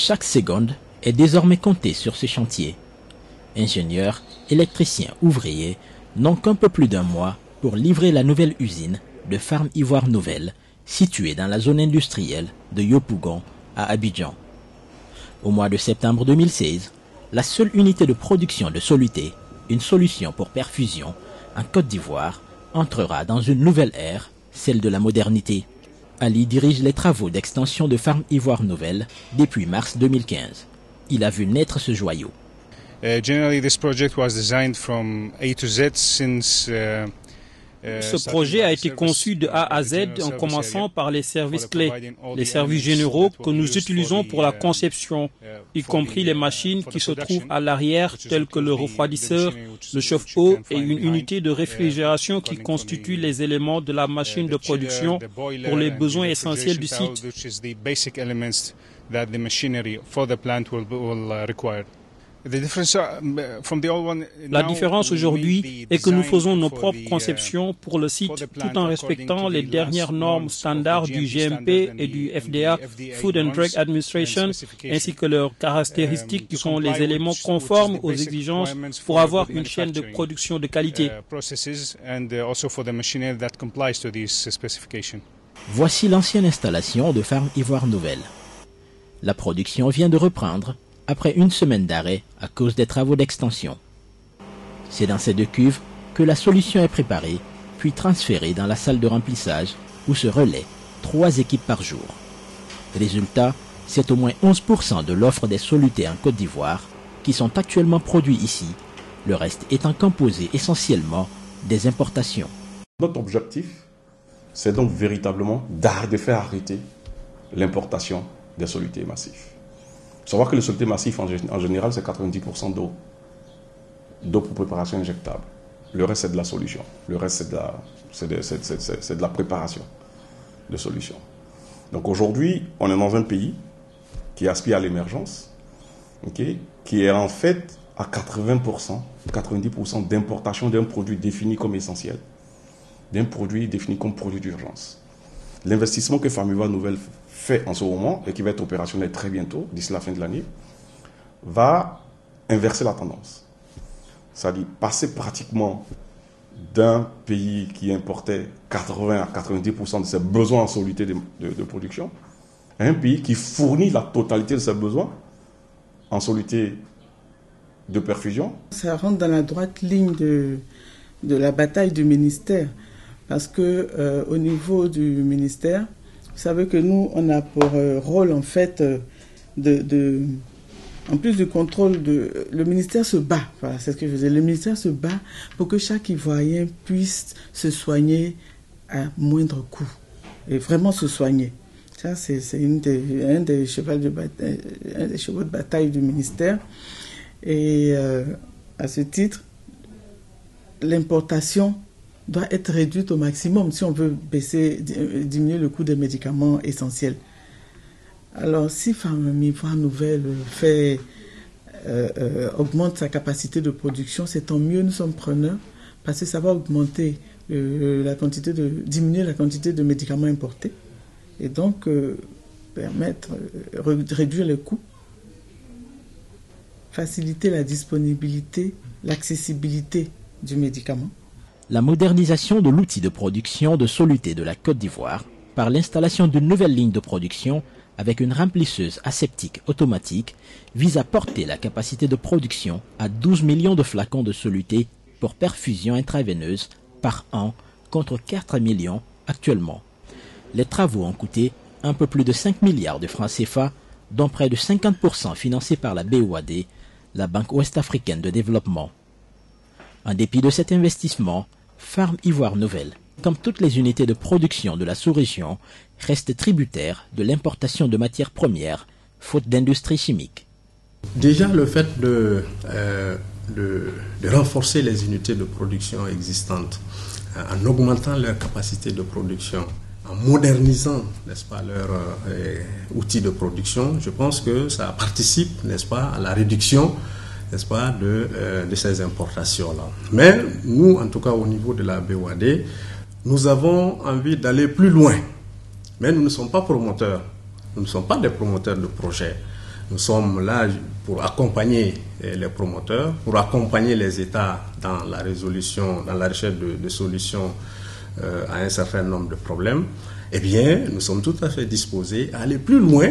Chaque seconde est désormais comptée sur ce chantier. Ingénieurs, électriciens, ouvriers n'ont qu'un peu plus d'un mois pour livrer la nouvelle usine de Farm Ivoire Nouvelle, située dans la zone industrielle de Yopougon à Abidjan. Au mois de septembre 2016, la seule unité de production de soluté, une solution pour perfusion, en Côte d'Ivoire, entrera dans une nouvelle ère, celle de la modernité. Ali dirige les travaux d'extension de Farm Ivoire Nouvelle depuis mars 2015. Il a vu naître ce joyau. Ce projet a été conçu de A à Z en commençant par les services clés, les services généraux que nous utilisons pour la conception, y compris les machines qui se trouvent à l'arrière telles que le refroidisseur, le chauffe-eau et une unité de réfrigération qui constituent les éléments de la machine de production pour les besoins essentiels du site. La différence aujourd'hui est que nous faisons nos propres conceptions pour le site tout en respectant les dernières normes standards du GMP et du FDA, Food and Drug Administration, ainsi que leurs caractéristiques qui sont les éléments conformes aux exigences pour avoir une chaîne de production de qualité. Voici l'ancienne installation de Farm Ivoire Nouvelle. La production vient de reprendre après une semaine d'arrêt à cause des travaux d'extension. C'est dans ces deux cuves que la solution est préparée, puis transférée dans la salle de remplissage où se relaient 3 équipes par jour. Résultat, c'est au moins 11% de l'offre des solutés en Côte d'Ivoire qui sont actuellement produits ici, le reste étant composé essentiellement des importations. Notre objectif, c'est donc véritablement de faire arrêter l'importation des solutés massifs. Il faut savoir que le soluté massif, en général, c'est 90% d'eau pour préparation injectable. Le reste, c'est de la solution. Le reste, c'est de la préparation de solution. Donc aujourd'hui, on est dans un pays qui aspire à l'émergence, qui est en fait à 80%, 90% d'importation d'un produit défini comme essentiel, d'un produit défini comme produit d'urgence. L'investissement que Farm Ivoire Nouvelle fait en ce moment et qui va être opérationnel très bientôt, d'ici la fin de l'année, va inverser la tendance. C'est-à-dire passer pratiquement d'un pays qui importait 80 à 90% de ses besoins en soluté de production à un pays qui fournit la totalité de ses besoins en soluté de perfusion. Ça rentre dans la droite ligne de la bataille du ministère. Parce que au niveau du ministère, vous savez que nous, on a pour rôle en fait en plus du contrôle, le ministère se bat. Voilà, c'est ce que je faisais. Le ministère se bat pour que chaque Ivoirien puisse se soigner à moindre coût et vraiment se soigner. Ça, c'est un des chevaux de bataille du ministère. Et à ce titre, l'importation doit être réduite au maximum si on veut diminuer le coût des médicaments essentiels. Alors, si Farm Ivoire Nouvelle augmente sa capacité de production, c'est tant mieux, nous sommes preneurs, parce que ça va augmenter diminuer la quantité de médicaments importés et donc réduire les coûts, faciliter la disponibilité, l'accessibilité du médicament. La modernisation de l'outil de production de soluté de la Côte d'Ivoire par l'installation d'une nouvelle ligne de production avec une remplisseuse aseptique automatique vise à porter la capacité de production à 12 millions de flacons de soluté pour perfusion intraveineuse par an contre 4 millions actuellement. Les travaux ont coûté un peu plus de 5 milliards de francs CFA, dont près de 50% financés par la BOAD, la Banque ouest-africaine de développement. En dépit de cet investissement, Farm Ivoire Nouvelle, comme toutes les unités de production de la sous-région, reste tributaire de l'importation de matières premières, faute d'industrie chimique. Déjà, le fait de renforcer les unités de production existantes, en augmentant leur capacité de production, en modernisant, n'est-ce pas, leurs outils de production, je pense que ça participe, n'est-ce pas, à la réduction, n'est-ce pas, de ces importations-là. Mais nous, en tout cas au niveau de la BOAD, nous avons envie d'aller plus loin. Mais nous ne sommes pas promoteurs. Nous ne sommes pas des promoteurs de projets. Nous sommes là pour accompagner les promoteurs, pour accompagner les États dans la résolution, dans la recherche de solutions à un certain nombre de problèmes. Eh bien, nous sommes tout à fait disposés à aller plus loin,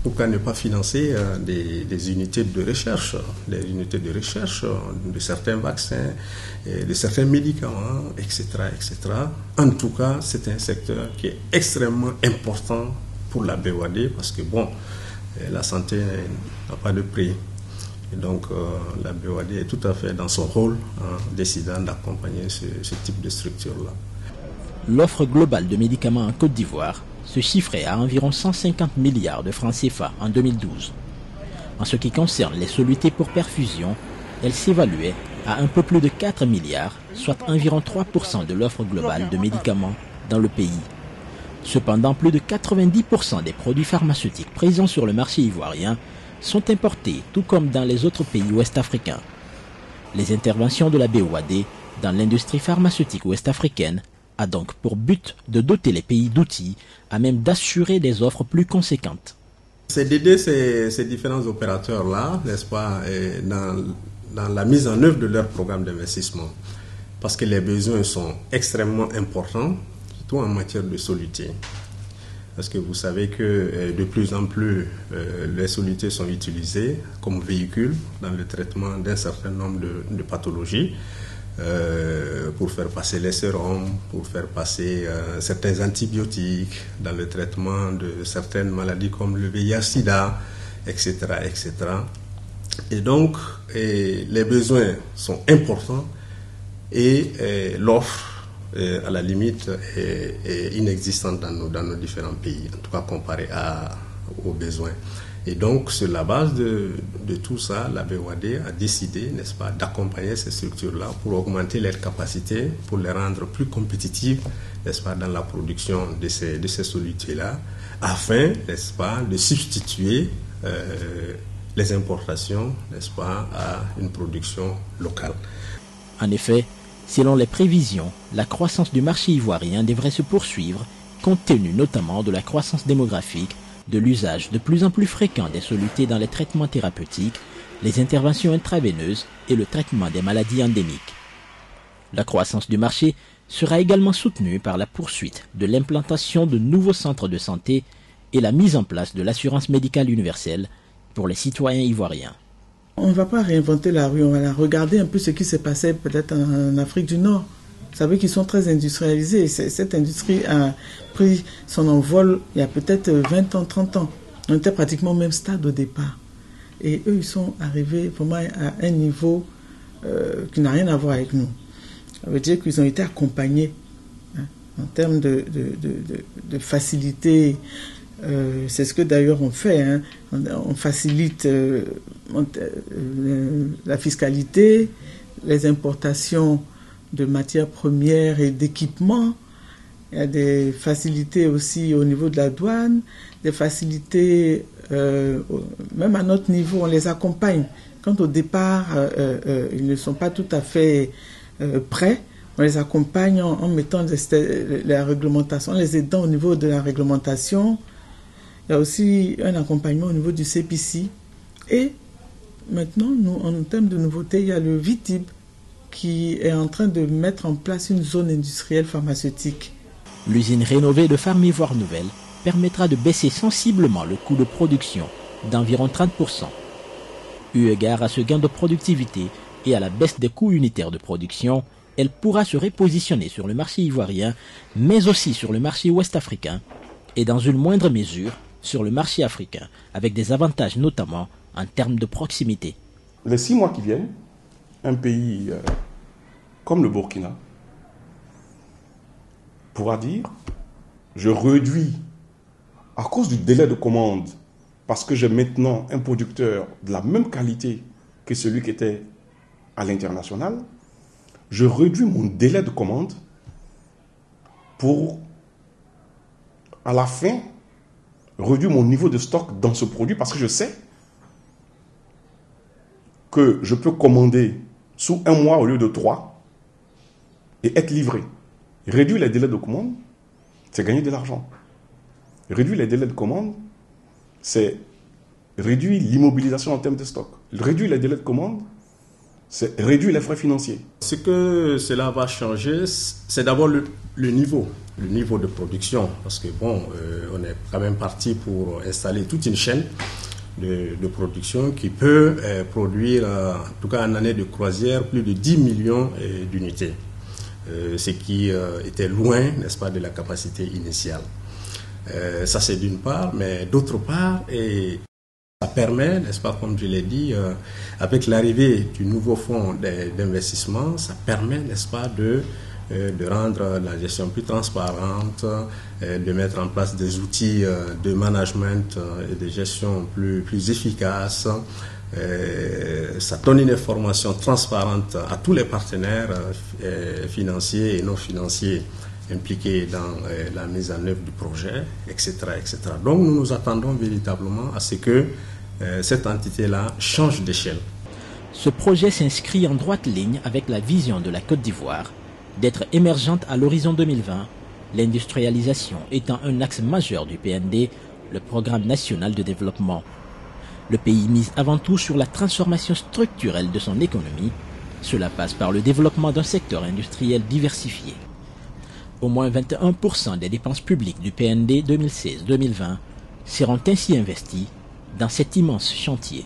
pourquoi ne pas financer des unités de recherche, de certains vaccins, de certains médicaments, etc., etc. En tout cas, c'est un secteur qui est extrêmement important pour la BOAD parce que, bon, la santé n'a pas de prix. Et donc, la BOAD est tout à fait dans son rôle en décidant d'accompagner ce type de structure-là. L'offre globale de médicaments en Côte d'Ivoire se chiffrait à environ 150 milliards de francs CFA en 2012. En ce qui concerne les solutés pour perfusion, elle s'évaluait à un peu plus de 4 milliards, soit environ 3% de l'offre globale de médicaments dans le pays. Cependant, plus de 90% des produits pharmaceutiques présents sur le marché ivoirien sont importés, tout comme dans les autres pays ouest-africains. Les interventions de la BOAD dans l'industrie pharmaceutique ouest-africaine a donc pour but de doter les pays d'outils à même d'assurer des offres plus conséquentes. C'est d'aider ces différents opérateurs-là, n'est-ce pas, dans la mise en œuvre de leur programme d'investissement. Parce que les besoins sont extrêmement importants, surtout en matière de solutés. Parce que vous savez que de plus en plus, les solutés sont utilisées comme véhicules dans le traitement d'un certain nombre de pathologies. Pour faire passer les sérums, pour faire passer certains antibiotiques dans le traitement de certaines maladies comme le VIH-Sida, etc., etc. Et donc, les besoins sont importants et l'offre, à la limite, est inexistante dans nos différents pays, en tout cas comparé aux besoins. Et donc, sur la base de tout ça, la BOAD a décidé, n'est-ce pas, d'accompagner ces structures-là pour augmenter leurs capacités, pour les rendre plus compétitives, n'est-ce pas, dans la production de ces solutés-là, afin, n'est-ce pas, de substituer les importations, n'est-ce pas, à une production locale. En effet, selon les prévisions, la croissance du marché ivoirien devrait se poursuivre, compte tenu notamment de la croissance démographique, de l'usage de plus en plus fréquent des solutés dans les traitements thérapeutiques, les interventions intraveineuses et le traitement des maladies endémiques. La croissance du marché sera également soutenue par la poursuite de l'implantation de nouveaux centres de santé et la mise en place de l'assurance médicale universelle pour les citoyens ivoiriens. On ne va pas réinventer la rue, on va regarder un peu ce qui s'est passé peut-être en Afrique du Nord. Vous savez qu'ils sont très industrialisés. Cette industrie a pris son envol il y a peut-être 20 ans, 30 ans. On était pratiquement au même stade au départ. Et eux, ils sont arrivés vraiment à un niveau qui n'a rien à voir avec nous. Ça veut dire qu'ils ont été accompagnés en termes de facilité. C'est ce que d'ailleurs on fait. On facilite la fiscalité, les importations de matières premières et d'équipements. Il y a des facilités aussi au niveau de la douane, des facilités même à notre niveau, on les accompagne. Quand au départ, ils ne sont pas tout à fait prêts, on les accompagne en mettant la réglementation, en les aidant au niveau de la réglementation. Il y a aussi un accompagnement au niveau du CPC. Et maintenant, en termes de nouveautés, il y a le VITIB, qui est en train de mettre en place une zone industrielle pharmaceutique. L'usine rénovée de Farmivoire Nouvelle permettra de baisser sensiblement le coût de production d'environ 30%. Eu égard à ce gain de productivité et à la baisse des coûts unitaires de production, elle pourra se repositionner sur le marché ivoirien, mais aussi sur le marché ouest-africain et dans une moindre mesure sur le marché africain, avec des avantages notamment en termes de proximité. Les 6 mois qui viennent, un pays comme le Burkina pourra dire, je réduis à cause du délai de commande, parce que j'ai maintenant un producteur de la même qualité que celui qui était à l'international, je réduis mon délai de commande pour, à la fin, réduire mon niveau de stock dans ce produit, parce que je sais que je peux commander sous 1 mois au lieu de 3 et être livré. Réduire les délais de commande, c'est gagner de l'argent. Réduire les délais de commande, c'est réduit l'immobilisation en termes de stock, réduit les délais de commande, c'est réduit les frais financiers. Ce que cela va changer, c'est d'abord le niveau de production. Parce que bon, on est quand même parti pour installer toute une chaîne de production qui peut produire, en tout cas en année de croisière, plus de 10 millions d'unités. Ce qui était loin, n'est-ce pas, de la capacité initiale. Ça c'est d'une part, mais d'autre part, et ça permet, n'est-ce pas, comme je l'ai dit, avec l'arrivée du nouveau fonds d'investissement, ça permet, n'est-ce pas, de rendre la gestion plus transparente, de mettre en place des outils de management et de gestion plus efficaces. Ça donne une information transparente à tous les partenaires financiers et non financiers impliqués dans la mise en œuvre du projet, etc., etc. Donc nous nous attendons véritablement à ce que cette entité-là change d'échelle. Ce projet s'inscrit en droite ligne avec la vision de la Côte d'Ivoire d'être émergente à l'horizon 2020, l'industrialisation étant un axe majeur du PND, le Programme national de développement. Le pays mise avant tout sur la transformation structurelle de son économie. Cela passe par le développement d'un secteur industriel diversifié. Au moins 21% des dépenses publiques du PND 2016-2020 seront ainsi investies dans cet immense chantier.